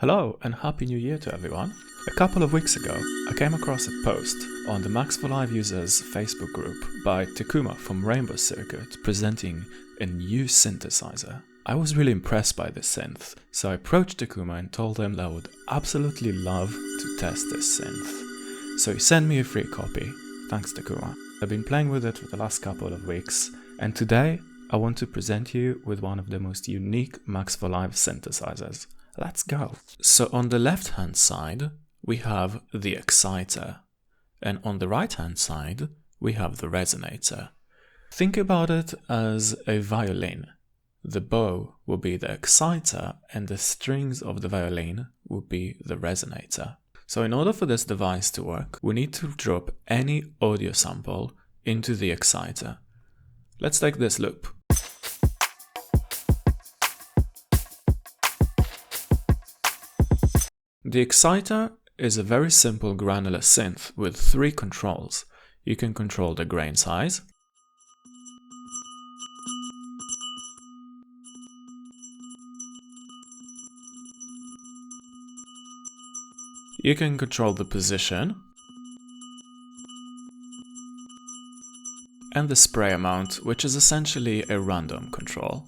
Hello and Happy New Year to everyone. A couple of weeks ago, I came across a post on the MaxForLive users Facebook group by Takuma from Rainbow Circuit presenting a new synthesizer. I was really impressed by this synth, so I approached Takuma and told him that I would absolutely love to test this synth. So he sent me a free copy. Thanks, Takuma. I've been playing with it for the last couple of weeks, and today I want to present you with one of the most unique MaxForLive synthesizers. Let's go. So on the left hand side we have the exciter, and on the right hand side we have the resonator. Think about it as a violin. The bow will be the exciter and the strings of the violin will be the resonator. So in order for this device to work, we need to drop any audio sample into the exciter. Let's take this loop. The exciter is a very simple granular synth with 3 controls. You can control the grain size, you can control the position, and the spray amount, which is essentially a random control.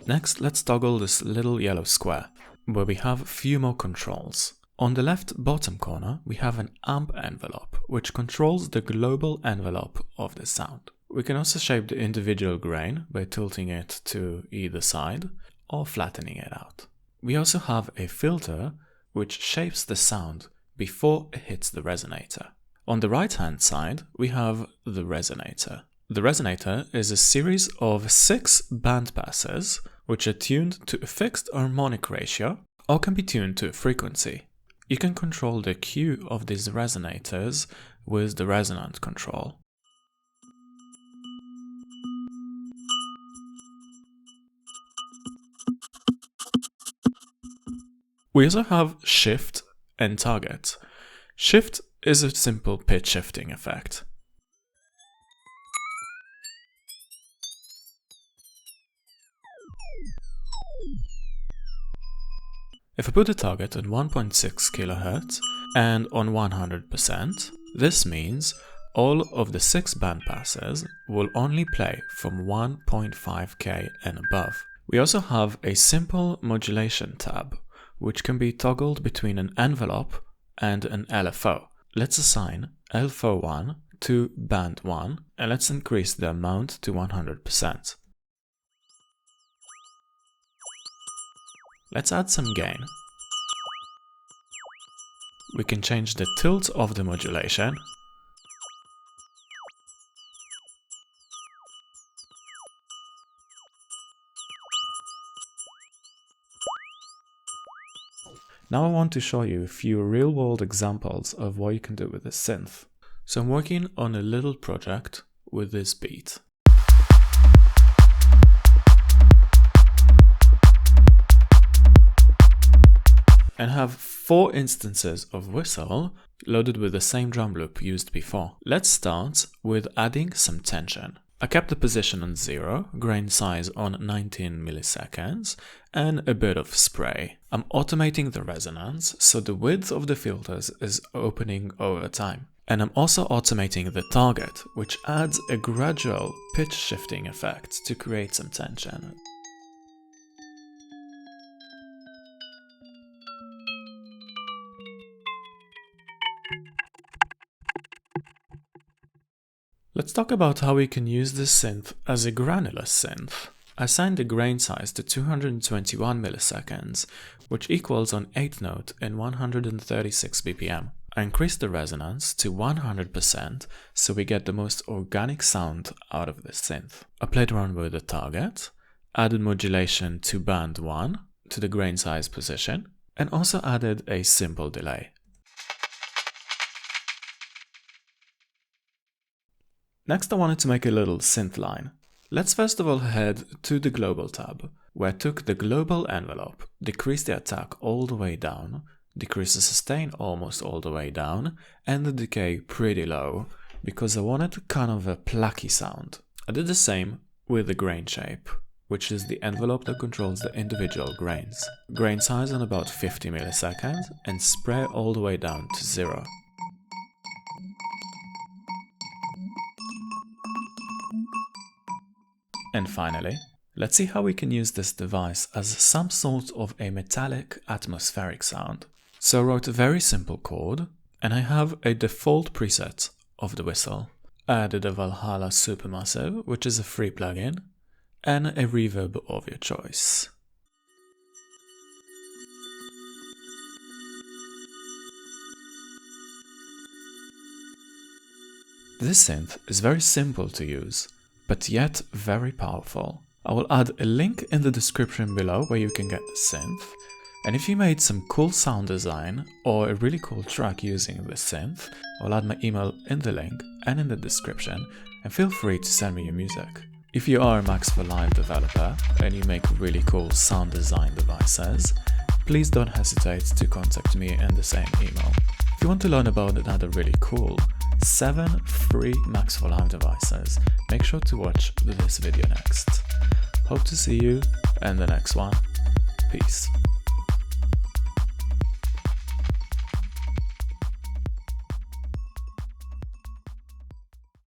Next, let's toggle this little yellow square, where we have a few more controls. On the left bottom corner, we have an amp envelope, which controls the global envelope of the sound. We can also shape the individual grain by tilting it to either side or flattening it out. We also have a filter, which shapes the sound before it hits the resonator. On the right hand side, we have the resonator. The resonator is a series of 6 bandpasses which are tuned to a fixed harmonic ratio or can be tuned to a frequency. You can control the Q of these resonators with the resonant control. We also have shift and target. Shift is a simple pitch shifting effect. If I put a target on 1.6 kHz and on 100%, this means all of the 6 bandpasses will only play from 1.5K and above. We also have a simple modulation tab, which can be toggled between an envelope and an LFO. Let's assign LFO1 to band 1 and let's increase the amount to 100%. Let's add some gain. We can change the tilt of the modulation. Now I want to show you a few real-world examples of what you can do with this synth. So I'm working on a little project with this beat. And have 4 instances of whistle loaded with the same drum loop used before. Let's start with adding some tension. I kept the position on 0, grain size on 19 milliseconds, and a bit of spray. I'm automating the resonance, so the width of the filters is opening over time. And I'm also automating the target, which adds a gradual pitch shifting effect to create some tension. Let's talk about how we can use this synth as a granular synth. I assigned the grain size to 221 milliseconds, which equals on 8th note in 136 BPM. I increased the resonance to 100% so we get the most organic sound out of this synth. I played around with the target, added modulation to band 1 to the grain size position, and also added a simple delay. Next I wanted to make a little synth line. Let's first of all head to the global tab, where I took the global envelope, decreased the attack all the way down, decreased the sustain almost all the way down, and the decay pretty low, because I wanted kind of a plucky sound. I did the same with the grain shape. which is the envelope that controls the individual grains. Grain size on about 50 milliseconds and spray all the way down to 0. And finally, let's see how we can use this device as some sort of a metallic atmospheric sound. So I wrote a very simple chord, and I have a default preset of the whistle. I added a Valhalla Supermassive, which is a free plugin, and a reverb of your choice. This synth is very simple to use, but yet very powerful. I will add a link in the description below where you can get the synth, and if you made some cool sound design or a really cool track using this synth, I'll add my email in the link and in the description, and feel free to send me your music. If you are a MaxForLive developer and you make really cool sound design devices, please don't hesitate to contact me in the same email. If you want to learn about another really cool 7 free MaxForLive devices, make sure to watch this video next. Hope to see you in the next one. Peace.